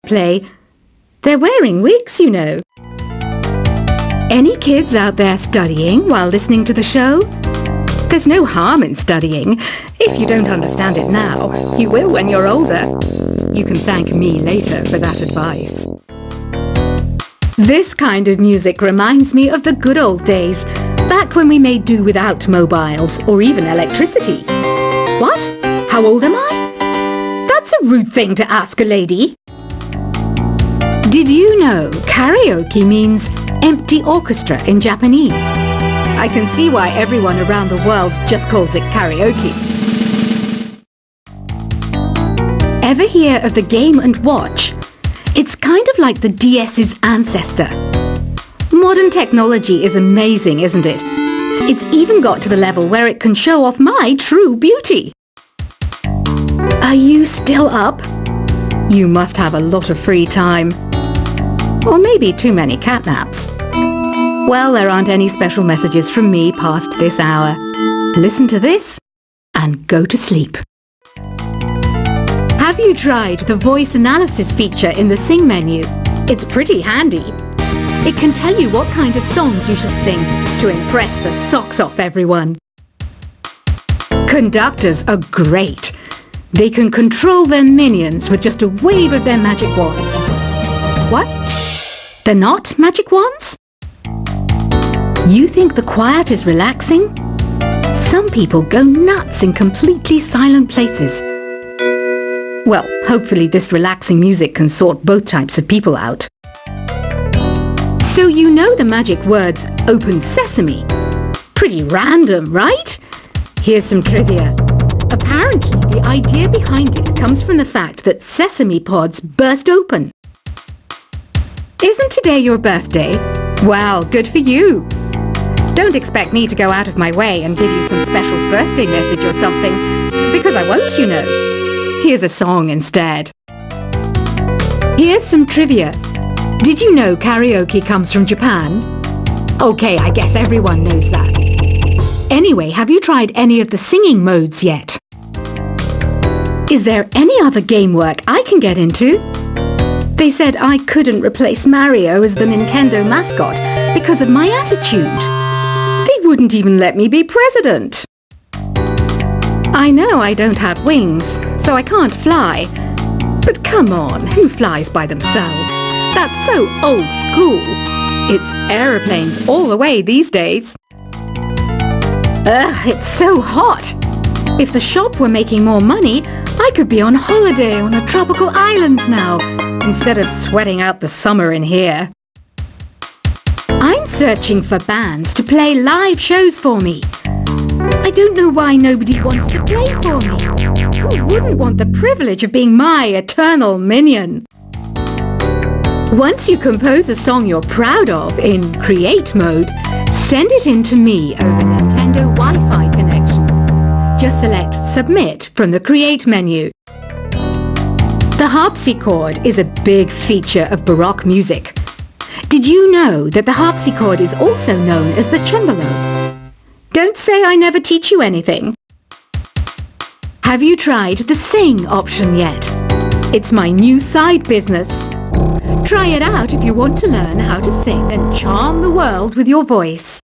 play. They're wearing wigs, you know. Any kids out there studying while listening to the show? There's no harm in studying. If you don't understand it now, you will when you're older. You can thank me later for that advice. This kind of music reminds me of the good old days, back when we made do without mobiles or even electricity. What? How old am I? That's a rude thing to ask a lady. Did you know karaoke means empty orchestra in Japanese? I can see why everyone around the world just calls it karaoke. Ever hear of the Game & Watch? It's kind of like the DS's ancestor. Modern technology is amazing, isn't it? It's even got to the level where it can show off my true beauty. Are you still up? You must have a lot of free time. Or maybe too many catnaps. Well, there aren't any special messages from me past this hour. Listen to this and go to sleep. Have you tried the voice analysis feature in the Sing menu? It's pretty handy. It can tell you what kind of songs you should sing to impress the socks off everyone. Conductors are great. They can control their minions with just a wave of their magic wands. What? They're not magic wands? You think the quiet is relaxing? Some people go nuts in completely silent places. Well, hopefully this relaxing music can sort both types of people out. So you know the magic words open sesame. Pretty random, right? Here's some trivia. Apparently, the idea behind it comes from the fact that sesame pods burst open. Isn't today your birthday? Well, good for you. Don't expect me to go out of my way and give you some special birthday message or something, because I won't, you know. Here's a song instead. Here's some trivia. Did you know karaoke comes from Japan? Okay, I guess everyone knows that. Anyway, have you tried any of the singing modes yet? Is there any other game work I can get into? They said I couldn't replace Mario as the Nintendo mascot because of my attitude. They wouldn't even let me be president. I know I don't have wings, so I can't fly. But come on, who flies by themselves? That's so old school. It's aeroplanes all the way these days. Ugh, it's so hot. If the shop were making more money, I could be on holiday on a tropical island now, instead of sweating out the summer in here. I'm searching for bands to play live shows for me. I don't know why nobody wants to play for me. Who wouldn't want the privilege of being my eternal minion? Once you compose a song you're proud of in Create mode, send it in to me over Nintendo Wi-Fi connection. Just select Submit from the Create menu. The harpsichord is a big feature of Baroque music. Did you know that the harpsichord is also known as the cembalo? Don't say I never teach you anything. Have you tried the Sing option yet? It's my new side business. Try it out if you want to learn how to sing and charm the world with your voice.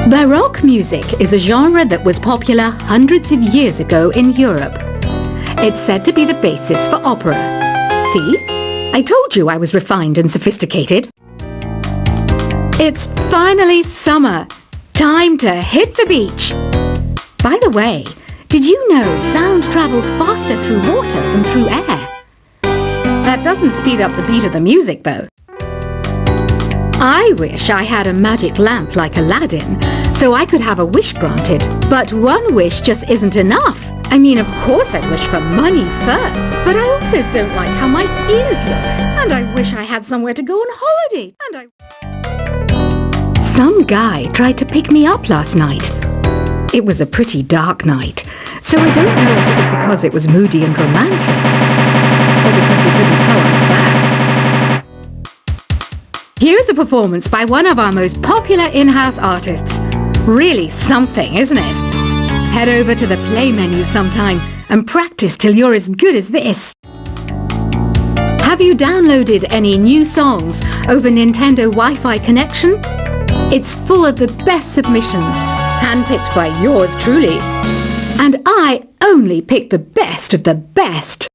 Baroque music is a genre that was popular hundreds of years ago in Europe. It's said to be the basis for opera. See? I told you I was refined and sophisticated. It's finally summer. Time to hit the beach. By the way, did you know sound travels faster through water than through air? That doesn't speed up the beat of the music, though. I wish I had a magic lamp like Aladdin, so I could have a wish granted. But one wish just isn't enough. I mean, of course I'd wish for money first, but I also don't like how my ears look. And I wish I had somewhere to go on holiday. Some guy tried to pick me up last night. It was a pretty dark night, so I don't know if it was because it was moody and romantic, or because he couldn't tell me that. Here's a performance by one of our most popular in-house artists. Really something, isn't it? Head over to the play menu sometime and practice till you're as good as this. Have you downloaded any new songs over Nintendo Wi-Fi connection? It's full of the best submissions, handpicked by yours truly. And I only pick the best of the best.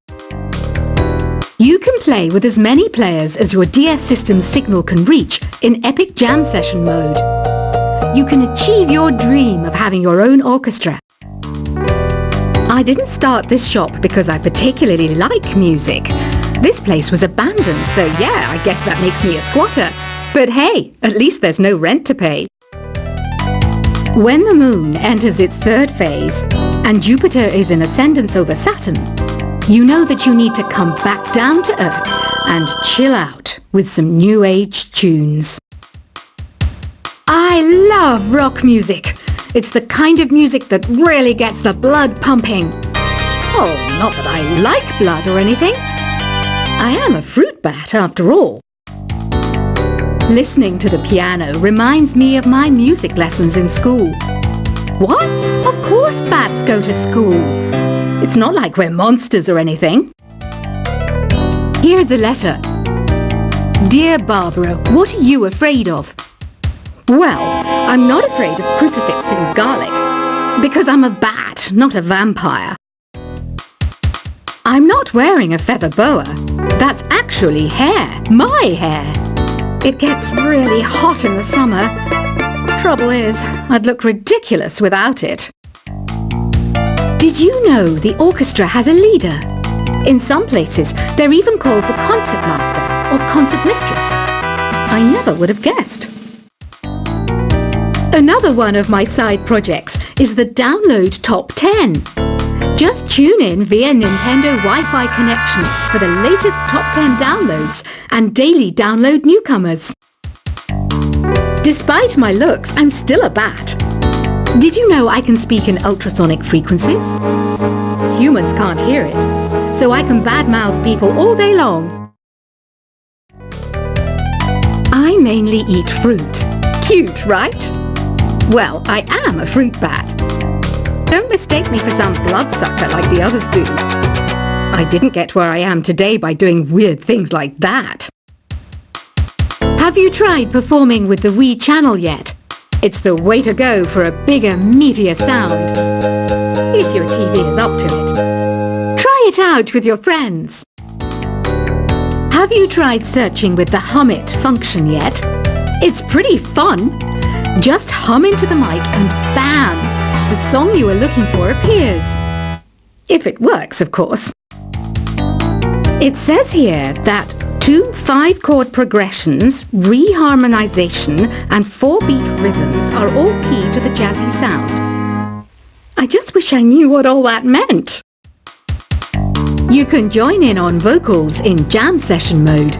You can play with as many players as your DS system's signal can reach in Epic Jam Session mode. You can achieve your dream of having your own orchestra. I didn't start this shop because I particularly like music. This place was abandoned, so yeah, I guess that makes me a squatter. But hey, at least there's no rent to pay. When the moon enters its third phase and Jupiter is in ascendance over Saturn, you know that you need to come back down to Earth and chill out with some new age tunes. I love rock music. It's the kind of music that really gets the blood pumping. Oh, not that I like blood or anything. I am a fruit bat after all. Listening to the piano reminds me of my music lessons in school. What? Of course bats go to school. It's not like we're monsters or anything. Here's a letter. Dear Barbara, what are you afraid of? Well, I'm not afraid of crucifix and garlic, because I'm a bat, not a vampire. I'm not wearing a feather boa. That's actually hair, my hair. It gets really hot in the summer. Trouble is, I'd look ridiculous without it. Did you know the orchestra has a leader? In some places, they're even called the concertmaster or concertmistress. I never would have guessed. Another one of my side projects is the Download Top 10. Just tune in via Nintendo Wi-Fi connection for the latest Top 10 downloads and daily download newcomers. Despite my looks, I'm still a bat. Did you know I can speak in ultrasonic frequencies? Humans can't hear it, so I can badmouth people all day long. I mainly eat fruit. Cute, right? Well, I am a fruit bat. Don't mistake me for some bloodsucker like the others do. I didn't get where I am today by doing weird things like that. Have you tried performing with the Wii channel yet? It's the way to go for a bigger, meatier sound. If your TV is up to it. Try it out with your friends. Have you tried searching with the Hum It function yet? It's pretty fun. Just hum into the mic and bam! The song you are looking for appears. If it works, of course. It says here that 2 5-chord progressions, reharmonization, and 4-beat rhythms are all key to the jazzy sound. I just wish I knew what all that meant. You can join in on vocals in jam session mode.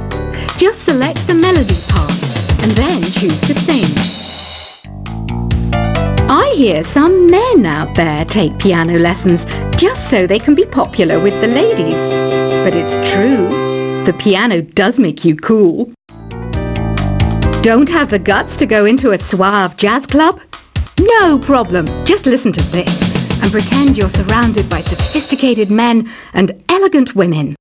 Just select the melody part and then choose to sing. I hear some men out there take piano lessons just so they can be popular with the ladies. But it's true, the piano does make you cool. Don't have the guts to go into a suave jazz club? No problem, just listen to this and pretend you're surrounded by sophisticated men and elegant women.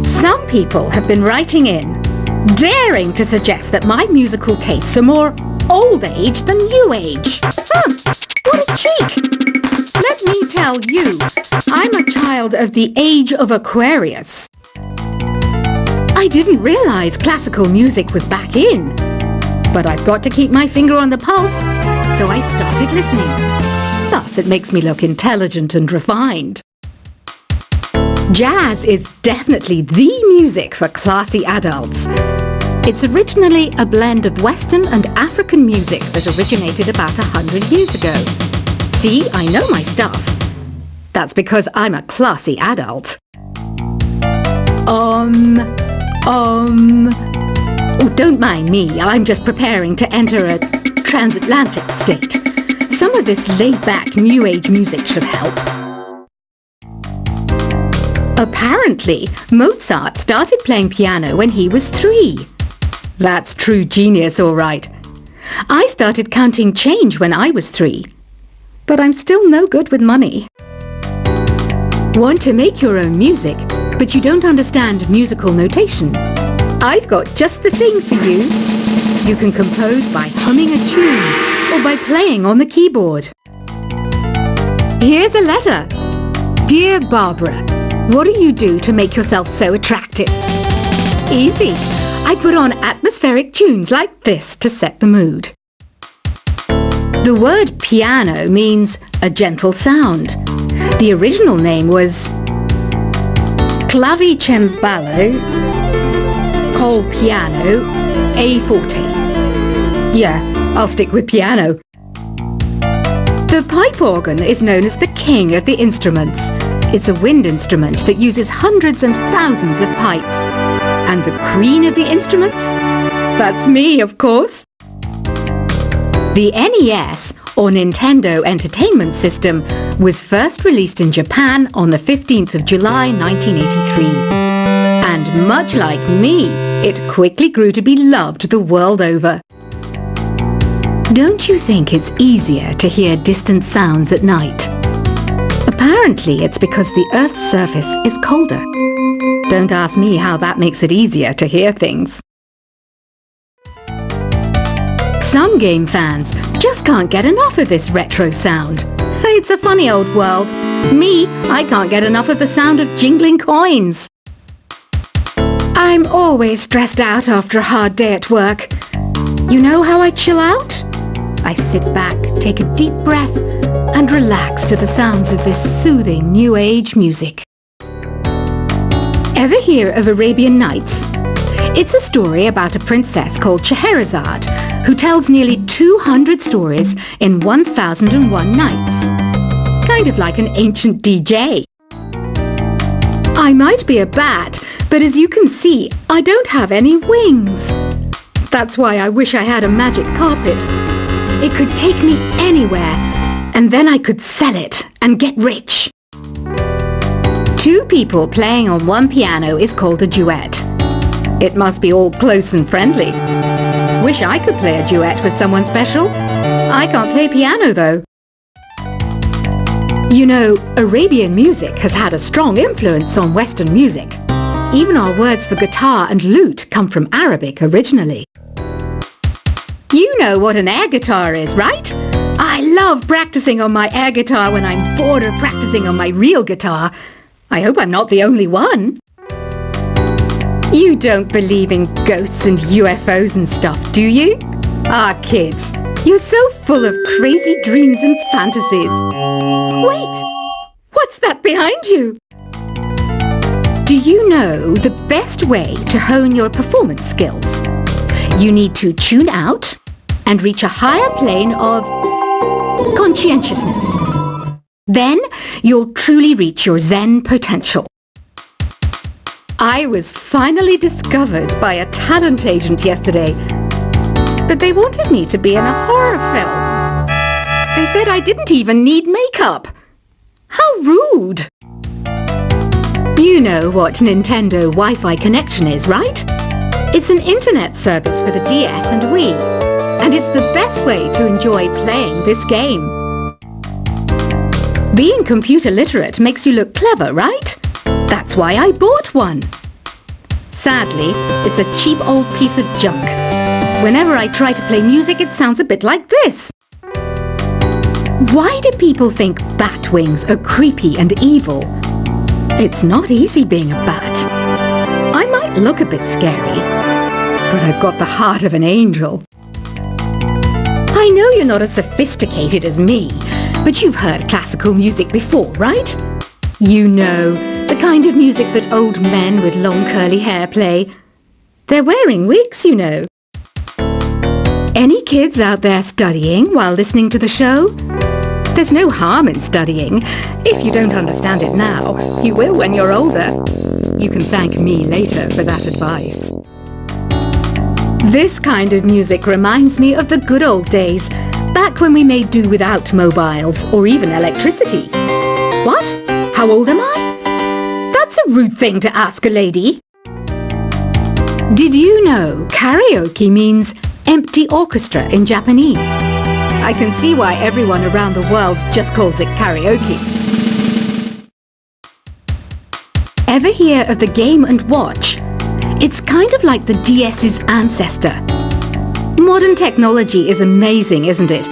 Some people have been writing in, daring to suggest that my musical tastes are more old age than new age. What a cheek! Let me tell you, I'm a child of the age of Aquarius. I didn't realize classical music was back in, but I've got to keep my finger on the pulse, so I started listening. Thus, it makes me look intelligent and refined. Jazz is definitely the music for classy adults. It's originally a blend of Western and African music that originated about 100 years ago. See, I know my stuff. That's because I'm a classy adult. Oh, don't mind me. I'm just preparing to enter a transatlantic state. Some of this laid-back New Age music should help. Apparently, Mozart started playing piano when he was 3. That's true genius, all right. I started counting change when I was 3. But I'm still no good with money. Want to make your own music? but you don't understand musical notation. I've got just the thing for you. You can compose by humming a tune or by playing on the keyboard. Here's a letter. Dear Barbara, what do you do to make yourself so attractive? Easy. I put on atmospheric tunes like this to set the mood. The word piano means a gentle sound. The original name was clavicembalo col piano a forte. Yeah, I'll stick with piano. The pipe organ is known as the king of the instruments. It's a wind instrument that uses hundreds and thousands of pipes. And the queen of the instruments? That's me, of course. The NES, or Nintendo Entertainment System, was first released in Japan on the 15th of July 1983. And much like me, it quickly grew to be loved the world over. Don't you think it's easier to hear distant sounds at night? Apparently, it's because the Earth's surface is colder. Don't ask me how that makes it easier to hear things. Some game fans just can't get enough of this retro sound. It's a funny old world. Me, I can't get enough of the sound of jingling coins. I'm always stressed out after a hard day at work. You know how I chill out? I sit back, take a deep breath, and relax to the sounds of this soothing new age music. Ever hear of Arabian Nights? It's a story about a princess called Scheherazade, who tells nearly 200 stories in 1001 nights. Kind of like an ancient DJ. I might be a bat, but as you can see, I don't have any wings. That's why I wish I had a magic carpet. It could take me anywhere, and then I could sell it and get rich. Two people playing on one piano is called a duet. It must be all close and friendly. Wish I could play a duet with someone special. I can't play piano though. You know, Arabian music has had a strong influence on Western music. Even our words for guitar and lute come from Arabic originally. You know what an air guitar is, right? I love practicing on my air guitar when I'm bored of practicing on my real guitar. I hope I'm not the only one. You don't believe in ghosts and UFOs and stuff, do you? Ah, kids, you're so full of crazy dreams and fantasies. Wait, what's that behind you? Do you know the best way to hone your performance skills? You need to tune out and reach a higher plane of conscientiousness. Then you'll truly reach your Zen potential. I was finally discovered by a talent agent yesterday, but they wanted me to be in a horror film. They said I didn't even need makeup. How rude! You know what Nintendo Wi-Fi connection is, right? It's an internet service for the DS and Wii, and it's the best way to enjoy playing this game. Being computer literate makes you look clever, right? That's why I bought one. Sadly, it's a cheap old piece of junk. Whenever I try to play music, it sounds a bit like this. Why do people think bat wings are creepy and evil? It's not easy being a bat. I might look a bit scary, but I've got the heart of an angel. I know you're not as sophisticated as me, but you've heard classical music before, right? You know, the kind of music that old men with long curly hair play. They're wearing wigs, you know. Any kids out there studying while listening to the show? There's no harm in studying. If you don't understand it now, you will when you're older. You can thank me later for that advice. This kind of music reminds me of the good old days, back when we made do without mobiles or even electricity. What? How old am I? That's a rude thing to ask a lady. Did you know karaoke means empty orchestra in Japanese? I can see why everyone around the world just calls it karaoke. Ever hear of the Game & Watch? It's kind of like the DS's ancestor. Modern technology is amazing, isn't it?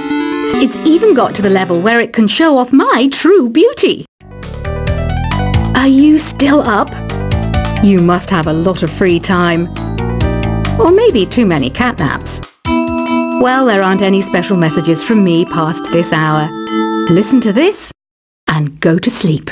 It's even got to the level where it can show off my true beauty. Are you still up? You must have a lot of free time. Or maybe too many catnaps. Well, there aren't any special messages from me past this hour. Listen to this and go to sleep.